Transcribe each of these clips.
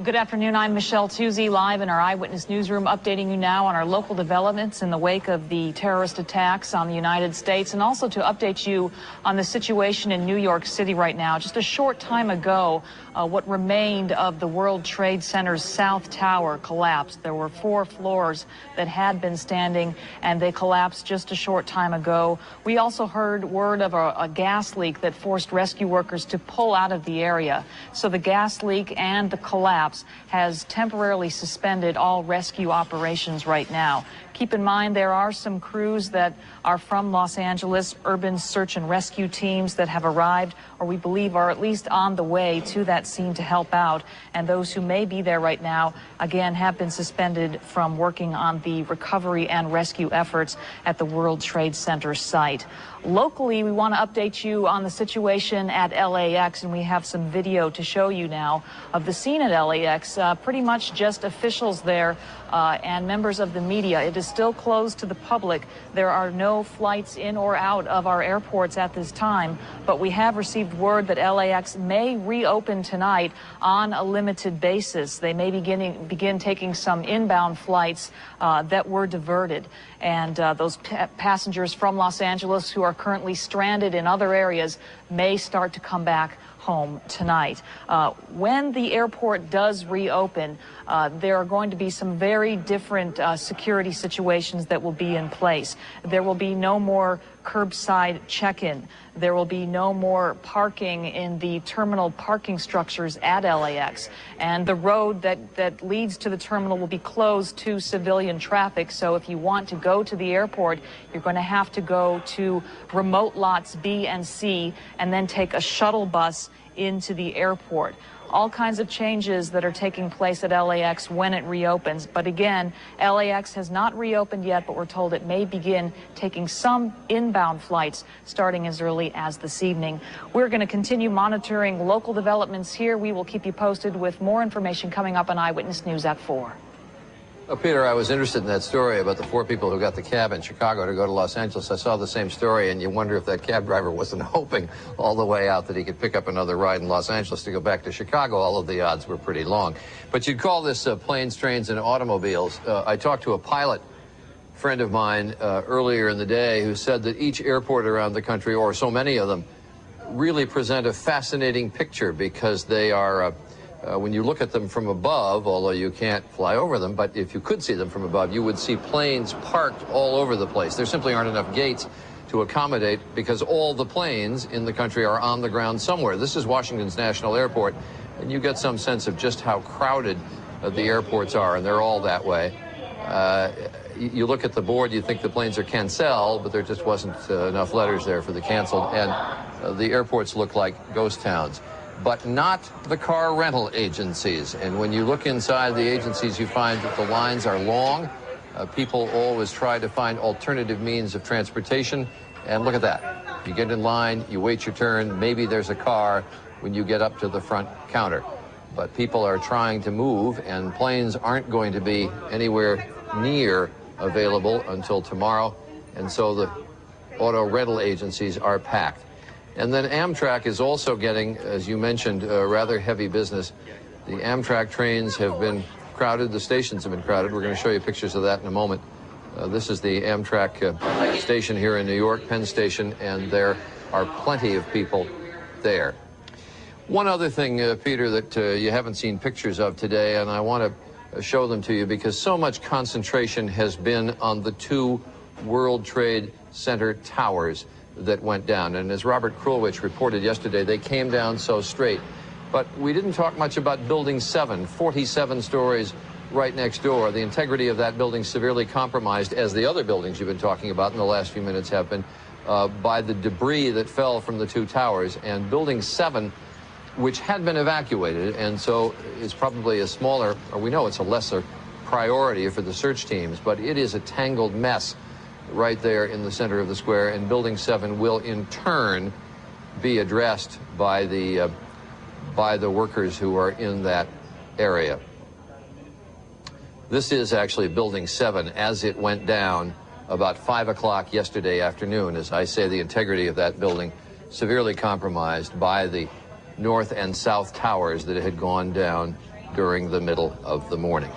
Good afternoon. I'm Michelle Tuzzi, live in our Eyewitness Newsroom, updating you now on our local developments in the wake of the terrorist attacks on the United States, and also to update you on the situation in New York City right now. Just a short time ago, what remained of the World Trade Center's South Tower collapsed. There were 4 floors that had been standing, and they collapsed just a short time ago. We also heard word of a gas leak that forced rescue workers to pull out of the area. So the gas leak and the collapse has temporarily suspended all rescue operations right now. Keep in mind there are some crews that are from Los Angeles, urban search and rescue teams that have arrived, or we believe are at least on the way to that scene to help out. And those who may be there right now, again, have been suspended from working on the recovery and rescue efforts at the World Trade Center site. Locally, we want to update you on the situation at LAX, and we have some video to show you now of the scene at LAX. Pretty much just officials there and members of the media. It is still closed to the public. There are no flights in or out of our airports at this time, but we have received word that LAX may reopen tonight on a limited basis. They may begin taking some inbound flights that were diverted, and those passengers from Los Angeles who are currently stranded in other areas may start to come back home tonight. When the airport does reopen, there are going to be some very different security situations that will be in place. There will be no more curbside check-in. There will be no more parking in the terminal parking structures at LAX. And the road that leads to the terminal will be closed to civilian traffic. So if you want to go to the airport, you're going to have to go to remote lots B and C and then take a shuttle bus into the airport. All kinds of changes that are taking place at LAX when it reopens. But again, LAX has not reopened yet, but we're told it may begin taking some inbound flights starting as early as this evening. We're going to continue monitoring local developments here. We will keep you posted with more information coming up on Eyewitness News at 4. Peter, I was interested in that story about the 4 people who got the cab in Chicago to go to Los Angeles. I saw the same story, and you wonder if that cab driver wasn't hoping all the way out that he could pick up another ride in Los Angeles to go back to Chicago. All of the odds were pretty long. But you'd call this planes, trains, and automobiles. I talked to a pilot friend of mine earlier in the day who said that each airport around the country, or so many of them, really present a fascinating picture because they are... when you look at them from above, although you can't fly over them, but if you could see them from above, you would see planes parked all over the place. There simply aren't enough gates to accommodate because all the planes in the country are on the ground somewhere. This is Washington's National Airport, and you get some sense of just how crowded the airports are, and they're all that way. You look at the board, you think the planes are cancelled, but there just wasn't enough letters there for the canceled, and the airports look like ghost towns. But not the car rental agencies. And when you look inside the agencies, you find that the lines are long. People always try to find alternative means of transportation. And look at that. You get in line, you wait your turn, maybe there's a car when you get up to the front counter. But people are trying to move, and planes aren't going to be anywhere near available until tomorrow. And so the auto rental agencies are packed. And then Amtrak is also getting, as you mentioned, rather heavy business. The Amtrak trains have been crowded. The stations have been crowded. We're going to show you pictures of that in a moment. This is the Amtrak station here in New York, Penn Station, and there are plenty of people there. One other thing, Peter, that you haven't seen pictures of today, and I want to show them to you because so much concentration has been on the 2 World Trade Center towers that went down. And as Robert Krulwich reported yesterday, they came down so straight. But we didn't talk much about Building 7, 47 stories right next door. The integrity of that building severely compromised, as the other buildings you've been talking about in the last few minutes have been, by the debris that fell from the 2 towers. And Building 7, which had been evacuated, and so is probably a smaller, or we know it's a lesser priority for the search teams, but it is a tangled mess right there in the center of the square, and Building 7 will in turn be addressed by the workers who are in that area. This is actually Building 7 as it went down about 5 o'clock yesterday afternoon. As I say, the integrity of that building severely compromised by the north and south towers that had gone down during the middle of the morning.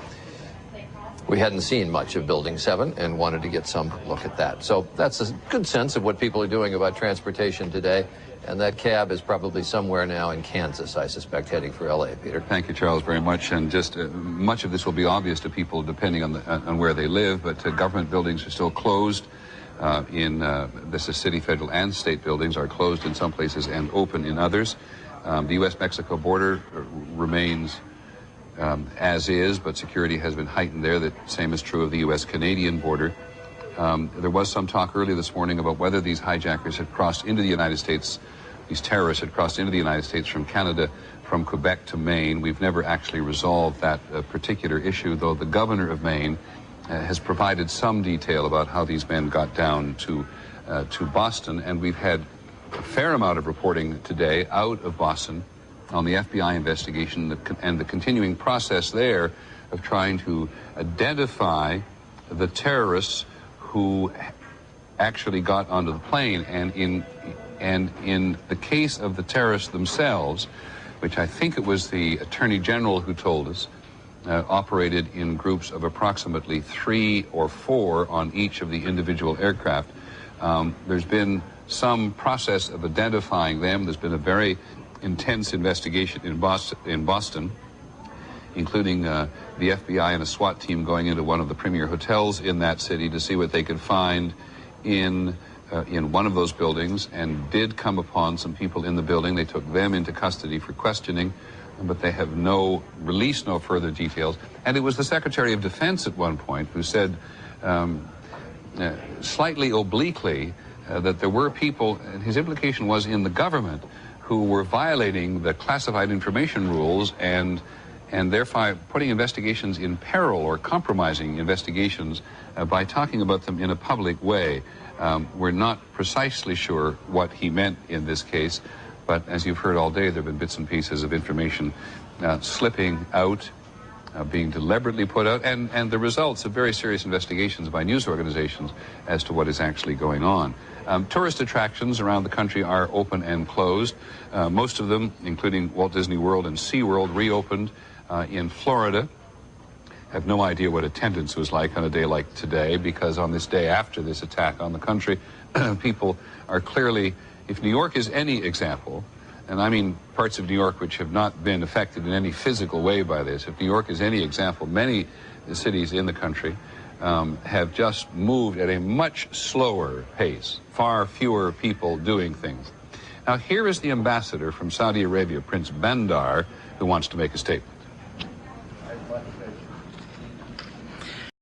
We hadn't seen much of Building 7 and wanted to get some look at that. So that's a good sense of what people are doing about transportation today. And that cab is probably somewhere now in Kansas, I suspect, heading for L.A., Peter. Thank you, Charles, very much. And just much of this will be obvious to people depending on where they live, but government buildings are still closed. This is city, federal, and state buildings are closed in some places and open in others. The U.S.-Mexico border remains as is, but security has been heightened there. The same is true of the U.S.-Canadian border. There was some talk earlier this morning about whether these hijackers had crossed into the United States, these terrorists had crossed into the United States from Canada, from Quebec to Maine. We've never actually resolved that particular issue, though the governor of Maine has provided some detail about how these men got down to Boston, and we've had a fair amount of reporting today out of Boston on the FBI investigation and the continuing process there of trying to identify the terrorists who actually got onto the plane. And in the case of the terrorists themselves, which I think it was the Attorney General who told us, operated in groups of approximately 3 or 4 on each of the individual aircraft. There's been some process of identifying them. There's been a very intense investigation in Boston, including the FBI and a SWAT team going into one of the premier hotels in that city to see what they could find in one of those buildings, and did come upon some people in the building. They took them into custody for questioning, but they have released no further details. And it was the Secretary of Defense at one point who said, slightly obliquely, that there were people, and his implication was in the government, who were violating the classified information rules and therefore putting investigations in peril or compromising investigations by talking about them in a public way. We're not precisely sure what he meant in this case, but as you've heard all day, there have been bits and pieces of information slipping out, being deliberately put out, and the results of very serious investigations by news organizations as to what is actually going on. Tourist attractions around the country are open and closed. Most of them, including Walt Disney World and SeaWorld, reopened in Florida. Have no idea what attendance was like on a day like today, because on this day after this attack on the country, people are clearly, if New York is any example, and I mean parts of New York which have not been affected in any physical way by this, if New York is any example, many cities in the country have just moved at a much slower pace, far fewer people doing things. Now here is the ambassador from Saudi Arabia, Prince Bandar, who wants to make a statement.